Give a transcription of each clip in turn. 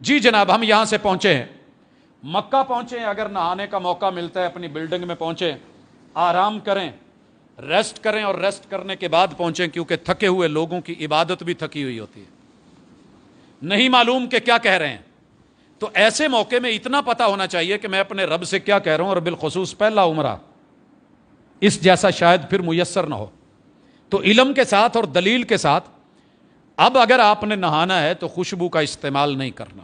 جی جناب ہم یہاں سے پہنچے ہیں، مکہ پہنچے ہیں، اگر نہانے کا موقع ملتا ہے اپنی بلڈنگ میں پہنچے، آرام کریں، ریسٹ کریں، اور ریسٹ کرنے کے بعد پہنچیں، کیونکہ تھکے ہوئے لوگوں کی عبادت بھی تھکی ہوئی ہوتی ہے، نہیں معلوم کہ کیا کہہ رہے ہیں۔ تو ایسے موقع میں اتنا پتہ ہونا چاہیے کہ میں اپنے رب سے کیا کہہ رہا ہوں، اور بالخصوص پہلا عمرہ اس جیسا شاید پھر میسر نہ ہو۔ تو علم کے ساتھ اور دلیل کے ساتھ اب اگر آپ نے نہانا ہے تو خوشبو کا استعمال نہیں کرنا،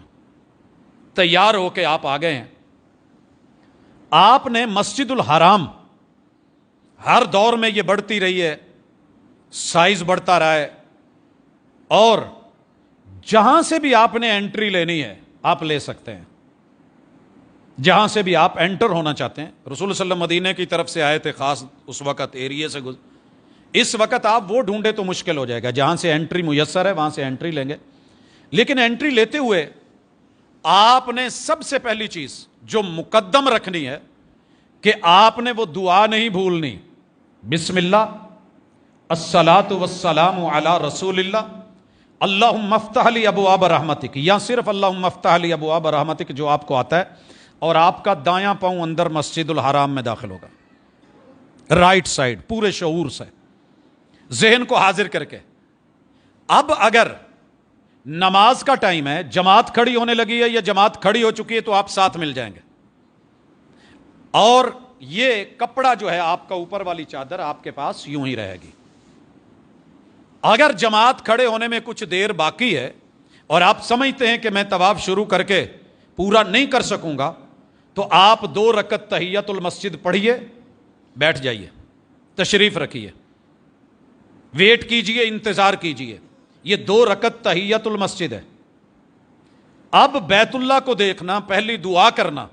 تیار ہو کے آپ آ گئے ہیں، آپ نے مسجد الحرام، ہر دور میں یہ بڑھتی رہی ہے، سائز بڑھتا رہا ہے، اور جہاں سے بھی آپ نے انٹری لینی ہے آپ لے سکتے ہیں، جہاں سے بھی آپ انٹر ہونا چاہتے ہیں۔ رسول صلی اللہ علیہ وسلم مدینے کی طرف سے آئے تھے، خاص اس وقت ایریے سے اس وقت آپ وہ ڈھونڈے تو مشکل ہو جائے گا، جہاں سے انٹری میسر ہے وہاں سے انٹری لیں گے۔ لیکن انٹری لیتے ہوئے آپ نے سب سے پہلی چیز جو مقدم رکھنی ہے کہ آپ نے وہ دعا نہیں بھولنی، بسم اللہ، الصلاۃ والسلام علی رسول اللہ، اللہم افتح لی ابواب رحمتک، یا صرف اللہم افتح لی ابواب رحمتک جو آپ کو آتا ہے، اور آپ کا دایاں پاؤں اندر مسجد الحرام میں داخل ہوگا، رائٹ سائڈ، پورے شعور سے، ذہن کو حاضر کر کے۔ اب اگر نماز کا ٹائم ہے، جماعت کھڑی ہونے لگی ہے یا جماعت کھڑی ہو چکی ہے، تو آپ ساتھ مل جائیں گے، اور یہ کپڑا جو ہے آپ کا اوپر والی چادر آپ کے پاس یوں ہی رہے گی۔ اگر جماعت کھڑے ہونے میں کچھ دیر باقی ہے اور آپ سمجھتے ہیں کہ میں طواف شروع کر کے پورا نہیں کر سکوں گا، تو آپ 2 رکعت تحیت المسجد پڑھیے، بیٹھ جائیے، تشریف رکھیے، ویٹ کیجئے، انتظار کیجئے۔ یہ 2 رکعت تحیت المسجد ہے۔ اب بیت اللہ کو دیکھنا، پہلی دعا کرنا،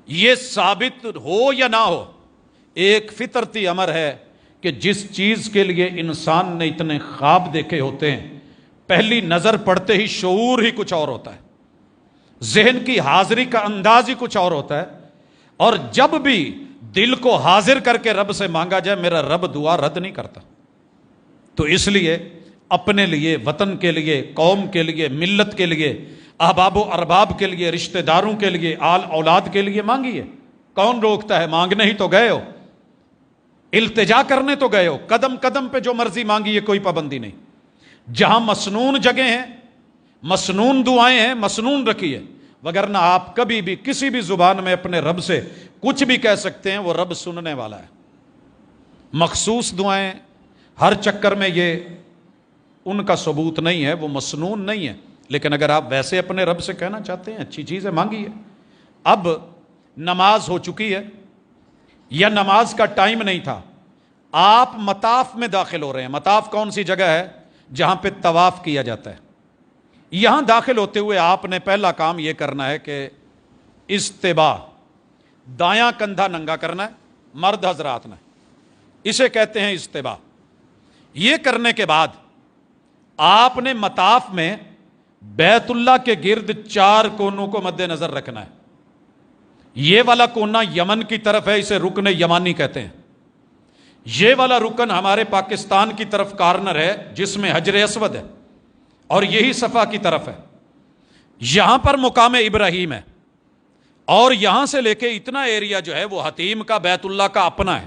یہ ثابت ہو یا نہ ہو، ایک فطرتی امر ہے کہ جس چیز کے لیے انسان نے اتنے خواب دیکھے ہوتے ہیں، پہلی نظر پڑتے ہی شعور ہی کچھ اور ہوتا ہے، ذہن کی حاضری کا انداز ہی کچھ اور ہوتا ہے، اور جب بھی دل کو حاضر کر کے رب سے مانگا جائے، میرا رب دعا رد نہیں کرتا۔ تو اس لیے اپنے لیے، وطن کے لیے، قوم کے لیے، ملت کے لیے، احباب و ارباب کے لیے، رشتہ داروں کے لیے، آل اولاد کے لیے مانگیے، کون روکتا ہے؟ مانگنے ہی تو گئے ہو، التجا کرنے تو گئے ہو، قدم قدم پہ جو مرضی مانگیے، کوئی پابندی نہیں۔ جہاں مسنون جگہ ہیں، مسنون دعائیں ہیں، مسنون رکھیے، وگرنہ آپ کبھی بھی کسی بھی زبان میں اپنے رب سے کچھ بھی کہہ سکتے ہیں، وہ رب سننے والا ہے۔ مخصوص دعائیں ہر چکر میں یہ ان کا ثبوت نہیں ہے، وہ مسنون نہیں ہے، لیکن اگر آپ ویسے اپنے رب سے کہنا چاہتے ہیں، اچھی چیز ہے، مانگیے۔ اب نماز ہو چکی ہے یا نماز کا ٹائم نہیں تھا، آپ مطاف میں داخل ہو رہے ہیں۔ مطاف کون سی جگہ ہے؟ جہاں پہ طواف کیا جاتا ہے۔ یہاں داخل ہوتے ہوئے آپ نے پہلا کام یہ کرنا ہے کہ استباء، دایاں کندھا ننگا کرنا ہے، مرد حضرات نے، اسے کہتے ہیں استباء۔ یہ کرنے کے بعد آپ نے مطاف میں بیت اللہ کے گرد 4 کونوں کو مد نظر رکھنا ہے۔ یہ والا کونا یمن کی طرف ہے، اسے رکن یمانی کہتے ہیں۔ یہ والا رکن ہمارے پاکستان کی طرف کارنر ہے، جس میں حجر اسود ہے، اور یہی صفا کی طرف ہے۔ یہاں پر مقام ابراہیم ہے، اور یہاں سے لے کے اتنا ایریا جو ہے وہ حتیم کا، بیت اللہ کا اپنا ہے،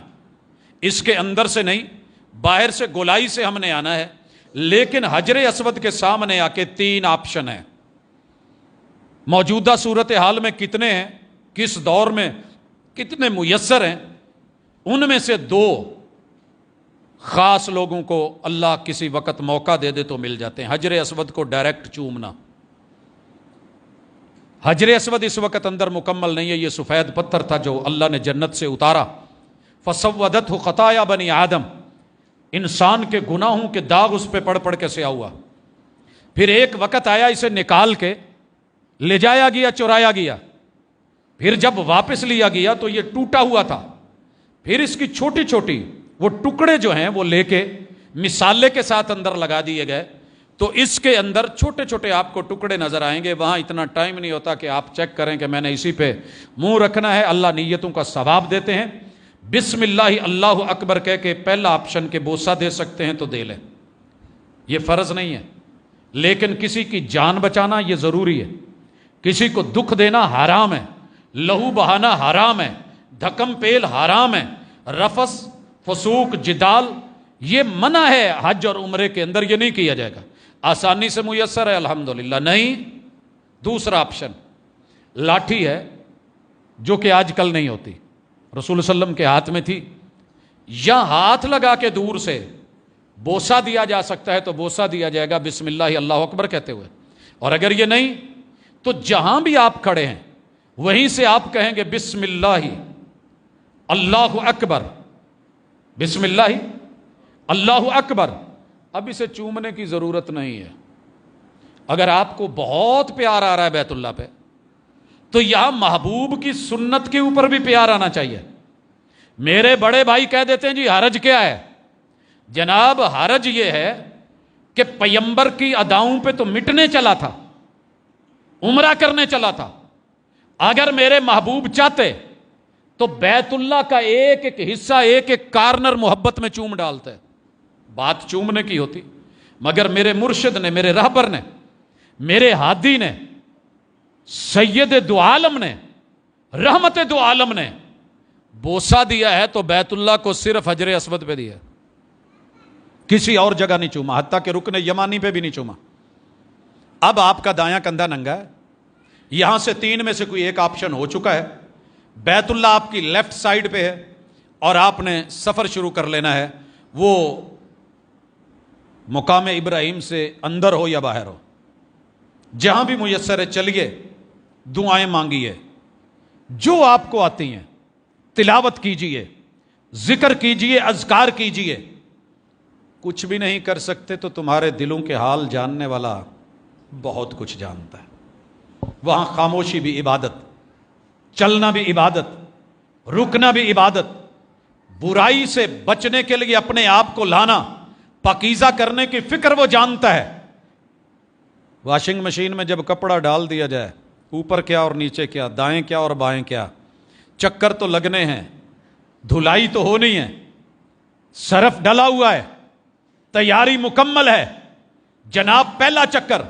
اس کے اندر سے نہیں، باہر سے گولائی سے ہم نے آنا ہے۔ لیکن حجر اسود کے سامنے آ کے 3 آپشن ہیں۔ موجودہ صورتحال میں کتنے ہیں، کس دور میں کتنے میسر ہیں، ان میں سے 2 خاص لوگوں کو اللہ کسی وقت موقع دے دے تو مل جاتے ہیں۔ حجر اسود کو ڈائریکٹ چومنا، حجر اسود اس وقت اندر مکمل نہیں ہے، یہ سفید پتھر تھا جو اللہ نے جنت سے اتارا، فسودتہ خطایا بنی آدم، انسان کے گناہوں کے داغ اس پہ پڑ پڑ کے سیا ہوا۔ پھر ایک وقت آیا اسے نکال کے لے جایا گیا، چرایا گیا، پھر جب واپس لیا گیا تو یہ ٹوٹا ہوا تھا، پھر اس کی چھوٹی چھوٹی وہ ٹکڑے جو ہیں وہ لے کے مثالے کے ساتھ اندر لگا دیے گئے، تو اس کے اندر چھوٹے چھوٹے آپ کو ٹکڑے نظر آئیں گے۔ وہاں اتنا ٹائم نہیں ہوتا کہ آپ چیک کریں کہ میں نے اسی پہ منہ رکھنا ہے، اللہ نیتوں کا ثواب دیتے ہیں۔ بسم اللہ اللہ اکبر کہہ کے پہلا آپشن کے بوسہ دے سکتے ہیں تو دے لیں، یہ فرض نہیں ہے۔ لیکن کسی کی جان بچانا یہ ضروری ہے، کسی کو دکھ دینا حرام ہے، لہو بہانا حرام ہے، دھکم پیل حرام ہے، رفث فسوق جدال یہ منع ہے حج اور عمرے کے اندر، یہ نہیں کیا جائے گا۔ آسانی سے میسر ہے الحمدللہ؟ نہیں۔ دوسرا آپشن لاٹھی ہے، جو کہ آج کل نہیں ہوتی، رسول صلی اللہ علیہ وسلم کے ہاتھ میں تھی، یا ہاتھ لگا کے دور سے بوسہ دیا جا سکتا ہے تو بوسہ دیا جائے گا بسم اللہ اللہ اکبر کہتے ہوئے، اور اگر یہ نہیں تو جہاں بھی آپ کھڑے ہیں وہیں سے آپ کہیں گے بسم اللہ اللہ اکبر، بسم اللہ اللہ اکبر۔ اب اسے چومنے کی ضرورت نہیں ہے۔ اگر آپ کو بہت پیار آ رہا ہے بیت اللہ پہ تو یہاں محبوب کی سنت کے اوپر بھی پیار آنا چاہیے۔ میرے بڑے بھائی کہہ دیتے ہیں جی حرج کیا ہے؟ جناب حرج یہ ہے کہ پیمبر کی اداؤں پہ تو مٹنے چلا تھا، عمرہ کرنے چلا تھا، اگر میرے محبوب چاہتے تو بیت اللہ کا ایک ایک حصہ ایک ایک کارنر محبت میں چوم ڈالتے۔ بات چومنے کی ہوتی، مگر میرے مرشد نے، میرے رہبر نے، میرے ہادی نے، سید دو عالم نے، رحمت دو عالم نے بوسہ دیا ہے تو بیت اللہ کو صرف حجر اسود پہ دیا، کسی اور جگہ نہیں چوما، حتیٰ کہ رکن یمانی پہ بھی نہیں چوما۔ اب آپ کا دایاں کندھا ننگا ہے، یہاں سے 3 میں سے کوئی ایک آپشن ہو چکا ہے، بیت اللہ آپ کی لیفٹ سائیڈ پہ ہے اور آپ نے سفر شروع کر لینا ہے، وہ مقام ابراہیم سے اندر ہو یا باہر ہو، جہاں بھی میسر ہے چلیے، دعائیں مانگیے، جو آپ کو آتی ہیں تلاوت کیجئے، ذکر کیجئے، اذکار کیجئے۔ کچھ بھی نہیں کر سکتے تو تمہارے دلوں کے حال جاننے والا بہت کچھ جانتا ہے۔ وہاں خاموشی بھی عبادت، چلنا بھی عبادت، رکنا بھی عبادت، برائی سے بچنے کے لیے اپنے آپ کو لانا، پاکیزہ کرنے کی فکر وہ جانتا ہے۔ واشنگ مشین میں جب کپڑا ڈال دیا جائے، اوپر کیا اور نیچے کیا، دائیں کیا اور بائیں کیا، چکر تو لگنے ہیں، دھلائی تو ہونی ہے، سرف ڈلا ہوا ہے، تیاری مکمل ہے۔ جناب پہلا چکر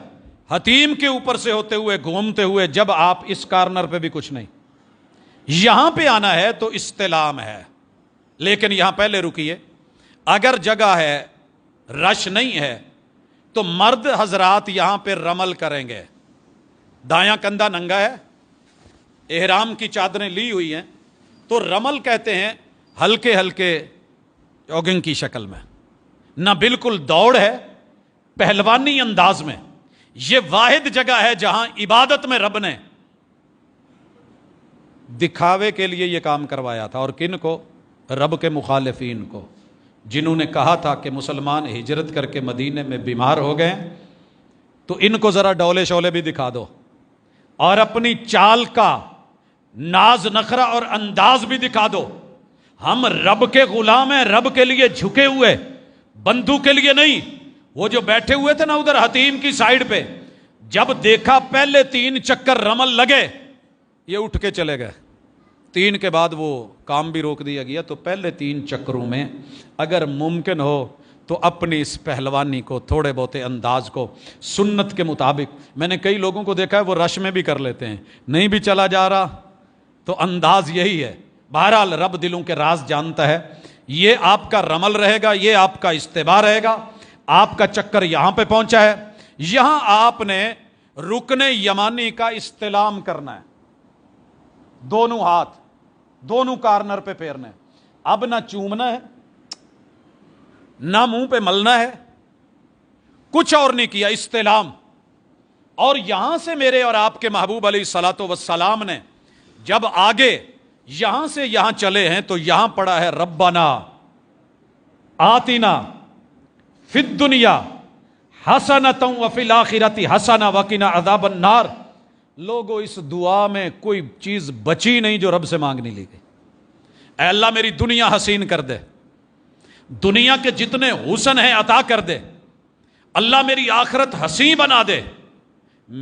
حتیم کے اوپر سے ہوتے ہوئے گھومتے ہوئے جب آپ اس کارنر پہ بھی کچھ نہیں، یہاں پہ آنا ہے تو استلام ہے، لیکن یہاں پہلے رکیے۔ اگر جگہ ہے، رش نہیں ہے تو مرد حضرات یہاں پہ رمل کریں گے، دایاں کندھا ننگا ہے، احرام کی چادریں لی ہوئی ہیں، تو رمل کہتے ہیں ہلکے ہلکے جوگنگ کی شکل میں، نہ بالکل دوڑ ہے، پہلوانی انداز میں۔ یہ واحد جگہ ہے جہاں عبادت میں رب نے دکھاوے کے لیے یہ کام کروایا تھا، اور کن کو؟ رب کے مخالفین کو، جنہوں نے کہا تھا کہ مسلمان ہجرت کر کے مدینے میں بیمار ہو گئے تو ان کو ذرا ڈولے شولے بھی دکھا دو، اور اپنی چال کا ناز نخرہ اور انداز بھی دکھا دو۔ ہم رب کے غلام ہیں، رب کے لیے جھکے ہوئے، بندو کے لیے نہیں۔ وہ جو بیٹھے ہوئے تھے نا ادھر حتیم کی سائیڈ پہ، جب دیکھا پہلے 3 چکر رمل لگے، یہ اٹھ کے چلے گئے۔ 3 کے بعد وہ کام بھی روک دیا گیا۔ تو پہلے 3 چکروں میں اگر ممکن ہو تو اپنی اس پہلوانی کو، تھوڑے بہتے انداز کو سنت کے مطابق، میں نے کئی لوگوں کو دیکھا ہے وہ رش میں بھی کر لیتے ہیں، نہیں بھی چلا جا رہا تو انداز یہی ہے۔ بہرحال رب دلوں کے راز جانتا ہے۔ یہ آپ کا رمل رہے گا، یہ آپ کا استباء رہے گا۔ آپ کا چکر یہاں پہ پہنچا ہے، یہاں آپ نے رکن یمانی کا استلام کرنا ہے، دونوں ہاتھ دونوں کارنر پہ پھیرنا ہے۔ اب نہ چومنا ہے، نہ منہ پہ ملنا ہے، کچھ اور نہیں کیا، استلام۔ اور یہاں سے میرے اور آپ کے محبوب علیہ الصلوۃ والسلام نے جب آگے یہاں سے یہاں چلے ہیں تو یہاں پڑا ہے ربنا آتنا فی الدنیا حسنۃ وفی الآخرۃ حسنۃ وقنا عذاب النار۔ لوگو اس دعا میں کوئی چیز بچی نہیں جو رب سے مانگنی لی گئی۔ اے اللہ میری دنیا حسین کر دے، دنیا کے جتنے حسن ہیں عطا کر دے، اللہ میری آخرت حسین بنا دے،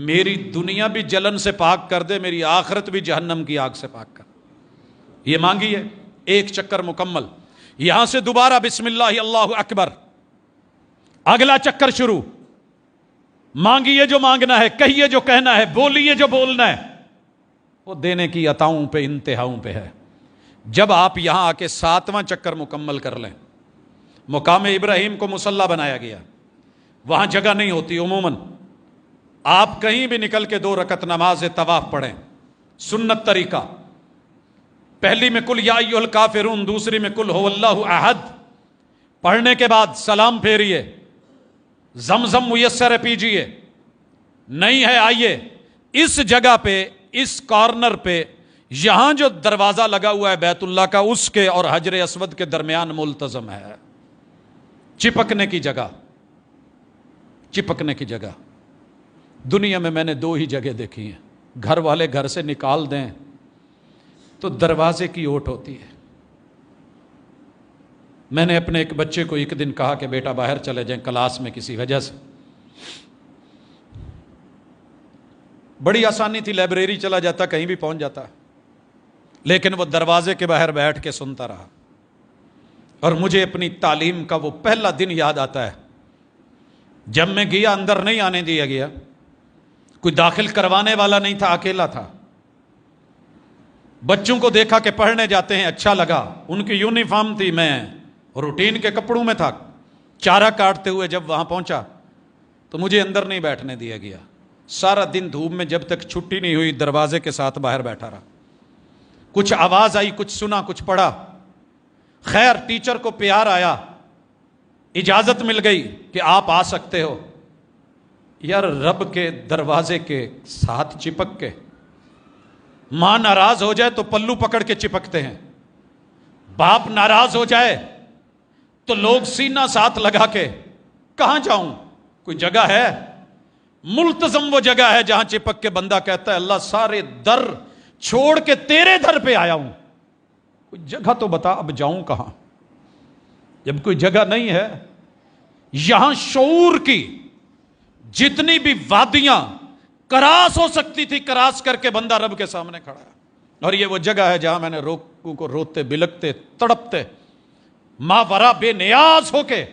میری دنیا بھی جلن سے پاک کر دے، میری آخرت بھی جہنم کی آگ سے پاک کر۔ یہ مانگی ہے، ایک چکر مکمل۔ یہاں سے دوبارہ بسم اللہ اللہ اکبر، اگلا چکر شروع، مانگیے جو مانگنا ہے، کہیے جو کہنا ہے، بولیے جو بولنا ہے، وہ دینے کی عطاؤں پہ انتہاؤں پہ ہے۔ جب آپ یہاں آ کے 7واں چکر مکمل کر لیں، مقام ابراہیم کو مصلی بنایا گیا، وہاں جگہ نہیں ہوتی عموماً، آپ کہیں بھی نکل کے 2 رکعت نماز طواف پڑھیں، سنت طریقہ، پہلی میں قل یا ایھا الکافرون، دوسری میں قل ھو اللہ احد، پڑھنے کے بعد سلام پھیریے، زمزم میسر ہے پیجیے، نہیں ہے آئیے اس جگہ پہ، اس کارنر پہ، یہاں جو دروازہ لگا ہوا ہے بیت اللہ کا، اس کے اور حجر اسود کے درمیان ملتزم ہے، چپکنے کی جگہ، چپکنے کی جگہ۔ دنیا میں نے 2 ہی جگہ دیکھی ہیں، گھر والے گھر سے نکال دیں تو دروازے کی اوٹ ہوتی ہے۔ میں نے اپنے ایک بچے کو ایک دن کہا کہ بیٹا باہر چلے جائیں کلاس میں کسی وجہ سے، بڑی آسانی تھی، لائبریری چلا جاتا، کہیں بھی پہنچ جاتا، لیکن وہ دروازے کے باہر بیٹھ کے سنتا رہا۔ اور مجھے اپنی تعلیم کا وہ پہلا دن یاد آتا ہے جب میں گیا، اندر نہیں آنے دیا گیا، کوئی داخل کروانے والا نہیں تھا، اکیلا تھا، بچوں کو دیکھا کہ پڑھنے جاتے ہیں، اچھا لگا، ان کی یونیفارم تھی، میں روٹین کے کپڑوں میں تھا، چارہ کاٹتے ہوئے جب وہاں پہنچا تو مجھے اندر نہیں بیٹھنے دیا گیا، سارا دن دھوپ میں جب تک چھٹی نہیں ہوئی دروازے کے ساتھ باہر بیٹھا رہا، کچھ آواز آئی، کچھ سنا، کچھ پڑھا، خیر ٹیچر کو پیار آیا، اجازت مل گئی کہ آپ آ سکتے ہو۔ یار رب کے دروازے کے ساتھ چپک کے، ماں ناراض ہو جائے تو پلو پکڑ کے چپکتے ہیں، باپ ناراض ہو جائے تو لوگ سینہ ساتھ لگا کے، کہاں جاؤں، کوئی جگہ ہے؟ ملتزم وہ جگہ ہے جہاں چپک کے بندہ کہتا ہے اللہ سارے در چھوڑ کے تیرے در پہ آیا ہوں، کوئی جگہ تو بتا، اب جاؤں کہاں؟ جب کوئی جگہ نہیں ہے، یہاں شعور کی جتنی بھی وادیاں کراس ہو سکتی تھی، کراس کر کے بندہ رب کے سامنے کھڑا ہے، اور یہ وہ جگہ ہے جہاں میں نے لوگوں کو روتے بلکتے تڑپتے ماورا بے نیاز ہو کے،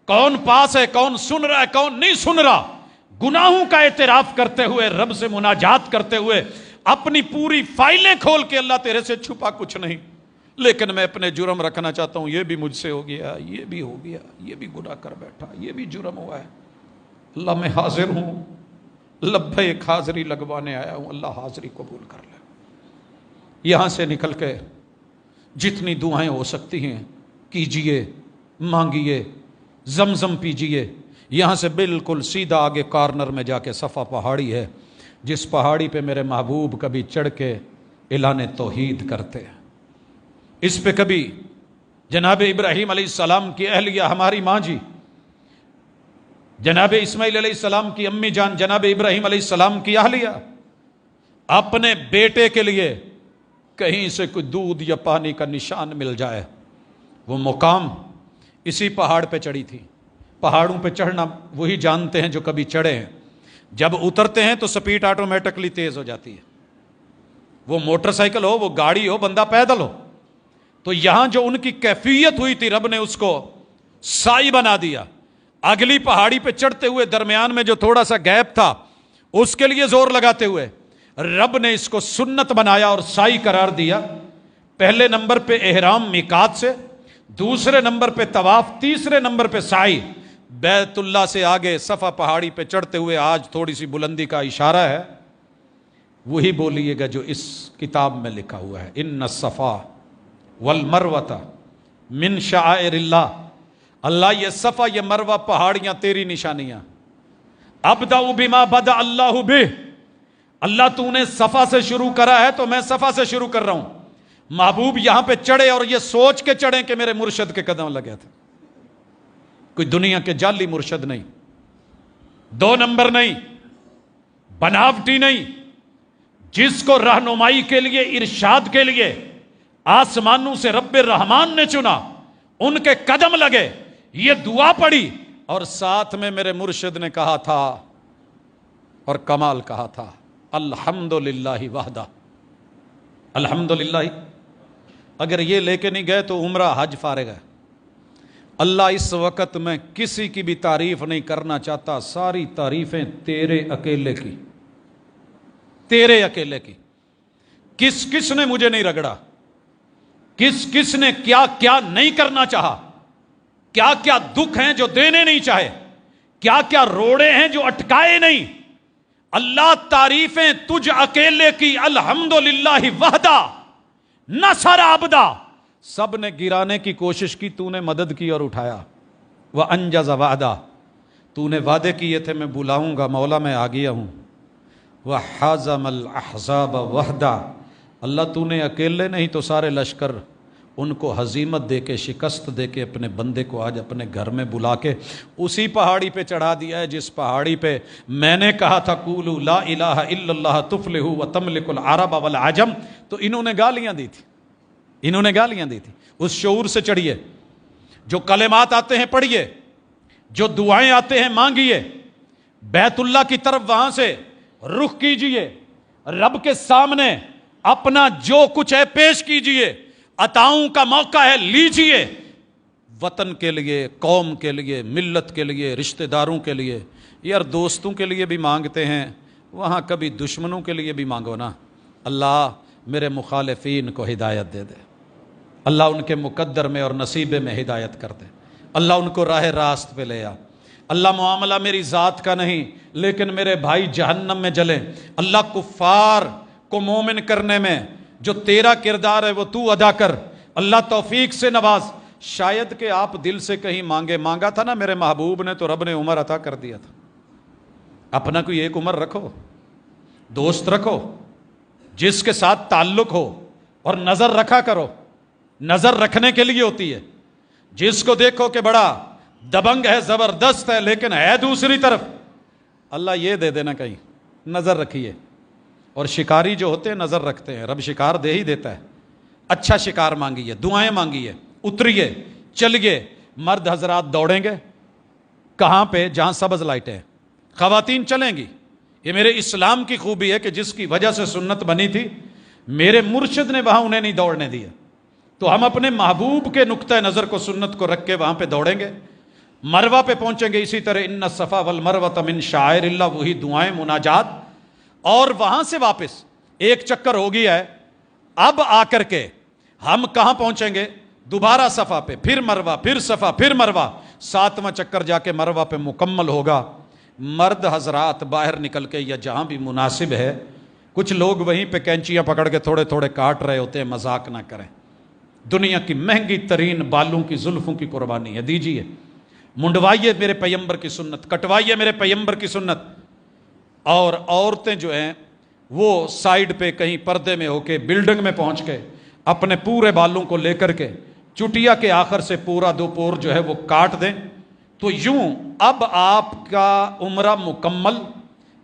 کون پاس ہے، کون سن رہا ہے، کون نہیں سن رہا، گناہوں کا اعتراف کرتے ہوئے، رب سے مناجات کرتے ہوئے، اپنی پوری فائلیں کھول کے، اللہ تیرے سے چھپا کچھ نہیں، لیکن میں اپنے جرم رکھنا چاہتا ہوں، یہ بھی مجھ سے ہو گیا، یہ بھی ہو گیا، یہ بھی گناہ کر بیٹھا، یہ بھی جرم ہوا ہے، اللہ میں حاضر ہوں، لبیک حاضری لگوانے آیا ہوں، اللہ حاضری قبول کر لے۔ یہاں سے نکل کے جتنی دعائیں ہو سکتی ہیں کیجئے، مانگیے، زمزم پیجئے۔ یہاں سے بالکل سیدھا آگے کارنر میں جا کے صفا پہاڑی ہے، جس پہاڑی پہ میرے محبوب کبھی چڑھ کے اعلان توحید کرتے ہیں، اس پہ کبھی جناب ابراہیم علیہ السلام کی اہلیہ ہماری ماں جی، جناب اسماعیل علیہ السلام کی امی جان، جناب ابراہیم علیہ السلام کی اہلیہ، اپنے بیٹے کے لیے کہیں سے کوئی دودھ یا پانی کا نشان مل جائے، وہ مقام اسی پہاڑ پہ چڑھی تھی۔ پہاڑوں پہ چڑھنا وہی جانتے ہیں جو کبھی چڑھے ہیں، جب اترتے ہیں تو سپیڈ آٹومیٹکلی تیز ہو جاتی ہے، وہ موٹر سائیکل ہو، وہ گاڑی ہو، بندہ پیدل ہو۔ تو یہاں جو ان کی کیفیت ہوئی تھی، رب نے اس کو سائی بنا دیا۔ اگلی پہاڑی پہ چڑھتے ہوئے درمیان میں جو تھوڑا سا گیپ تھا، اس کے لیے زور لگاتے ہوئے رب نے اس کو سنت بنایا اور سائی قرار دیا۔ پہلے نمبر پہ احرام میقات سے، دوسرے نمبر پہ طواف، تیسرے نمبر پہ سائی۔ بیت اللہ سے آگے صفا پہاڑی پہ چڑھتے ہوئے آج تھوڑی سی بلندی کا اشارہ ہے، وہی بولیے گا جو اس کتاب میں لکھا ہوا ہے، ان الصفا والمروۃ من شعائر اللہ۔ اللہ یہ صفا یہ مروہ پہاڑیاں تیری نشانیاں۔ ابدأ بما بدأ اللہ بہ، اللہ تو نے صفا سے شروع کرا ہے تو میں صفا سے شروع کر رہا ہوں۔ محبوب یہاں پہ چڑھے اور یہ سوچ کے چڑھیں کہ میرے مرشد کے قدم لگے تھے، کوئی دنیا کے جعلی مرشد نہیں، 2 نمبر نہیں، بناوٹی نہیں، جس کو رہنمائی کے لیے، ارشاد کے لیے آسمانوں سے رب الرحمان نے چنا، ان کے قدم لگے، یہ دعا پڑی، اور ساتھ میں میرے مرشد نے کہا تھا اور کمال کہا تھا، الحمدللہ وحدہ، الحمدللہ۔ اگر یہ لے کے نہیں گئے تو عمرہ حج فارغ ہے۔ اللہ اس وقت میں کسی کی بھی تعریف نہیں کرنا چاہتا، ساری تعریفیں تیرے اکیلے کی، تیرے اکیلے کی۔ کس کس نے مجھے نہیں رگڑا، کس کس نے کیا کیا نہیں کرنا چاہا، کیا کیا دکھ ہیں جو دینے نہیں چاہے، کیا کیا روڑے ہیں جو اٹکائے نہیں۔ اللہ تعریفیں تجھ اکیلے کی، الحمدللہ وحدہ نصر عبدا، سب نے گرانے کی کوشش کی، تو نے مدد کی اور اٹھایا۔ وانجز وعدہ، تو نے وعدے کیے تھے میں بلاؤں گا، مولا میں آ گیا ہوں۔ وحازم الاحزاب وحدہ، اللہ تو نے اکیلے نہیں تو سارے لشکر ان کو ہزیمت دے کے، شکست دے کے اپنے بندے کو آج اپنے گھر میں بلا کے اسی پہاڑی پہ چڑھا دیا ہے جس پہاڑی پہ میں نے کہا تھا قولوا لا الہ الا اللہ تفلحوا وتملک العرب والعجم، تو انہوں نے گالیاں دی تھی، انہوں نے گالیاں دی تھی۔ اس شعور سے چڑھیے، جو کلمات آتے ہیں پڑھیے، جو دعائیں آتے ہیں مانگیے، بیت اللہ کی طرف وہاں سے رخ کیجئے، رب کے سامنے اپنا جو کچھ ہے پیش کیجئے، عطاؤں کا موقع ہے لیجئے، وطن کے لیے، قوم کے لیے، ملت کے لیے، رشتہ داروں کے لیے، یار دوستوں کے لیے بھی مانگتے ہیں، وہاں کبھی دشمنوں کے لیے بھی مانگو نا۔ اللہ میرے مخالفین کو ہدایت دے دے، اللہ ان کے مقدر میں اور نصیبے میں ہدایت کر دے، اللہ ان کو راہ راست پہ لے آ۔ اللہ معاملہ میری ذات کا نہیں لیکن میرے بھائی جہنم میں جلیں، اللہ کفار کو مومن کرنے میں جو تیرا کردار ہے وہ تو ادا کر، اللہ توفیق سے نواز۔ شاید کہ آپ دل سے کہیں مانگا تھا نا میرے محبوب نے تو رب نے عمر عطا کر دیا تھا۔ اپنا کوئی ایک عمر رکھو، دوست رکھو جس کے ساتھ تعلق ہو، اور نظر رکھا کرو، نظر رکھنے کے لیے ہوتی ہے۔ جس کو دیکھو کہ بڑا دبنگ ہے، زبردست ہے، لیکن ہے دوسری طرف، اللہ یہ دے دینا کہیں، نظر رکھیے۔ اور شکاری جو ہوتے ہیں نظر رکھتے ہیں، رب شکار دے ہی دیتا ہے۔ اچھا شکار مانگیے، دعائیں مانگیے، اتریے، چلیے۔ مرد حضرات دوڑیں گے کہاں پہ؟ جہاں سبز لائٹیں ہیں۔ خواتین چلیں گی۔ یہ میرے اسلام کی خوبی ہے کہ جس کی وجہ سے سنت بنی تھی، میرے مرشد نے وہاں انہیں نہیں دوڑنے دیا، تو ہم اپنے محبوب کے نقطۂ نظر کو، سنت کو رکھ کے وہاں پہ دوڑیں گے۔ مروہ پہ پہنچیں گے اسی طرح، ان الصفا والمروہ من شعائر اللہ، وہی دعائیں، مناجات۔ اور وہاں سے واپس ایک چکر ہو گیا ہے، اب آ کر کے ہم کہاں پہنچیں گے؟ دوبارہ صفا پہ، پھر مروہ، پھر صفا، پھر مروہ، 7واں چکر جا کے مروہ پہ مکمل ہوگا۔ مرد حضرات باہر نکل کے یا جہاں بھی مناسب ہے، کچھ لوگ وہیں پہ کینچیاں پکڑ کے تھوڑے تھوڑے کاٹ رہے ہوتے ہیں، مذاق نہ کریں، دنیا کی مہنگی ترین بالوں کی زلفوں کی قربانی ہے، دیجیے، منڈوائیے میرے پیغمبر کی سنت، کٹوائیے میرے پیغمبر کی سنت۔ اور عورتیں جو ہیں وہ سائیڈ پہ کہیں پردے میں ہو کے بلڈنگ میں پہنچ کے اپنے پورے بالوں کو لے کر کے چٹیا کے آخر سے پورا 2 پور جو ہے وہ کاٹ دیں۔ تو یوں اب آپ کا عمرہ مکمل،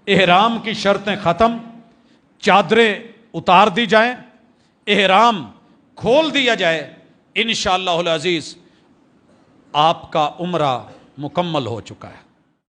احرام کی شرطیں ختم، چادریں اتار دی جائیں، احرام کھول دیا جائے، انشاءاللہ العزیز آپ کا عمرہ مکمل ہو چکا ہے۔